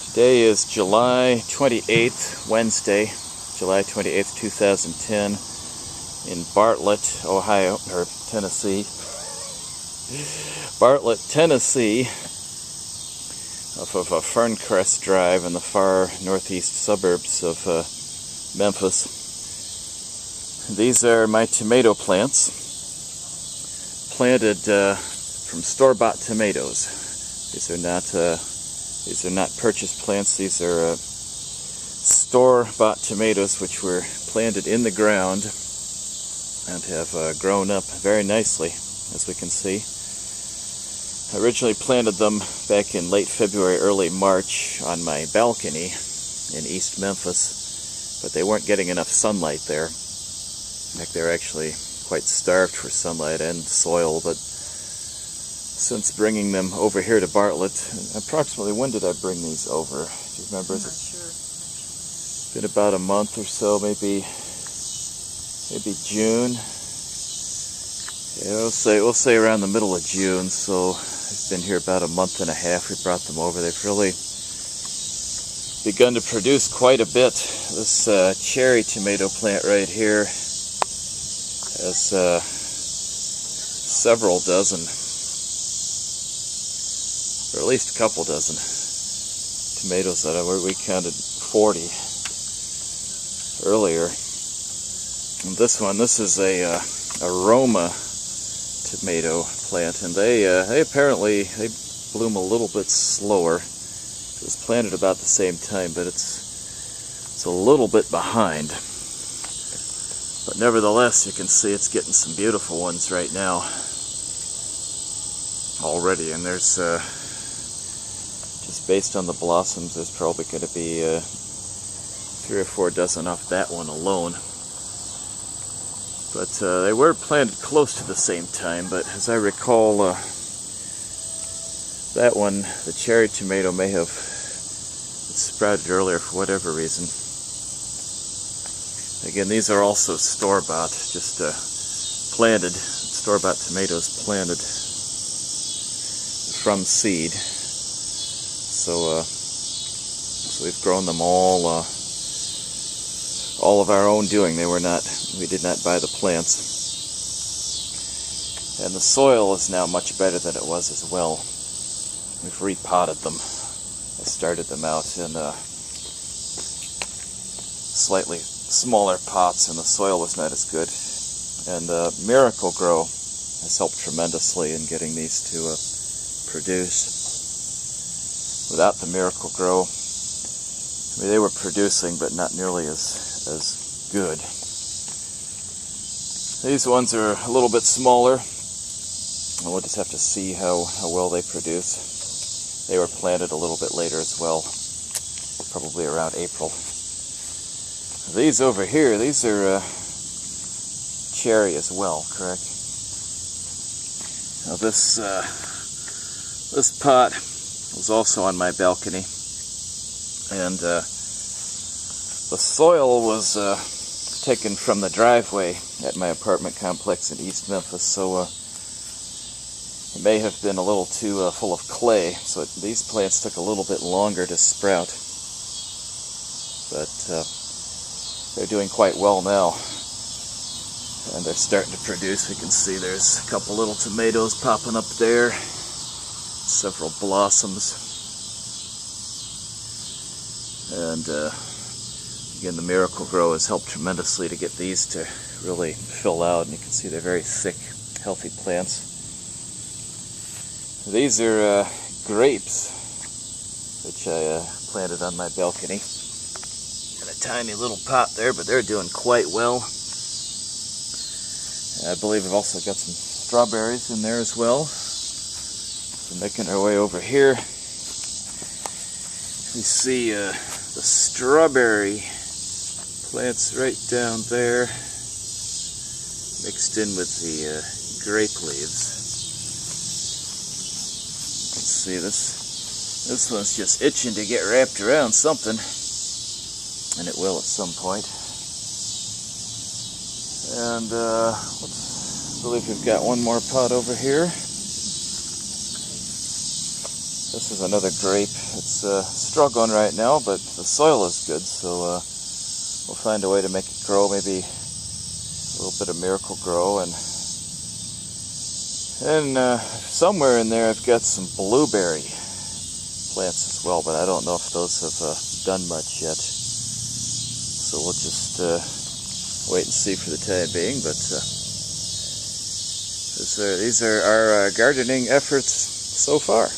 Today is July 28th, Wednesday, July 28th, 2010, in Bartlett, Ohio, or Tennessee. Bartlett, Tennessee, off of Ferncrest Drive in the far northeast suburbs of Memphis. These are my tomato plants, planted from store-bought tomatoes. These are not purchased plants. These are store-bought tomatoes which were planted in the ground and have grown up very nicely, as we can see. I originally planted them back in late February, early March on my balcony in East Memphis, but they weren't getting enough sunlight there. In fact, they're actually quite starved for sunlight and soil, but since bringing them over here to Bartlett, approximately when did I bring these over? Do you remember? I'm not sure. It's been about a month or so, maybe June. Yeah, we'll say around the middle of June. So it's been here about a month and a half. We brought them over. They've really begun to produce quite a bit. This cherry tomato plant right here has several dozen, or at least a couple dozen tomatoes that we counted 40 earlier. And this is a Roma tomato plant, and they apparently bloom a little bit slower. It was planted about the same time, but it's a little bit behind. But nevertheless, you can see it's getting some beautiful ones right now already, and there's just based on the blossoms, there's probably going to be 3 or 4 dozen off that one alone. But they were planted close to the same time, but as I recall, that one, the cherry tomato, may have sprouted earlier for whatever reason. Again, these are also store-bought, just planted, store-bought tomatoes planted from seed. So we've grown them all of our own doing. We did not buy the plants. And the soil is now much better than it was as well. We've repotted them. I started them out in slightly smaller pots, and the soil was not as good. And Miracle-Gro has helped tremendously in getting these to produce. Without the Miracle-Gro, I mean, they were producing, but not nearly as good. These ones are a little bit smaller, and we'll just have to see how well they produce. They were planted a little bit later as well, probably around April. These over here, these are cherry as well, correct? Now this pot was also on my balcony, and the soil was taken from the driveway at my apartment complex in East Memphis, so it may have been a little too full of clay, so these plants took a little bit longer to sprout, but they're doing quite well now, and they're starting to produce. We can see there's a couple little tomatoes popping up there, several blossoms, and again, the Miracle-Gro has helped tremendously to get these to really fill out, and you can see they're very thick, healthy plants. These are grapes, which I planted on my balcony. In a tiny little pot there, but they're doing quite well. I believe I've also got some strawberries in there as well. So making our way over here, you see the strawberry plants right down there, mixed in with the grape leaves. You can see this one's just itching to get wrapped around something, and it will at some point. And I believe we've got one more pot over here. This is another grape. It's struggling right now, but the soil is good, so we'll find a way to make it grow, maybe a little bit of Miracle-Gro, and somewhere in there I've got some blueberry plants as well, but I don't know if those have done much yet. So we'll just wait and see for the time being, but these are our gardening efforts so far.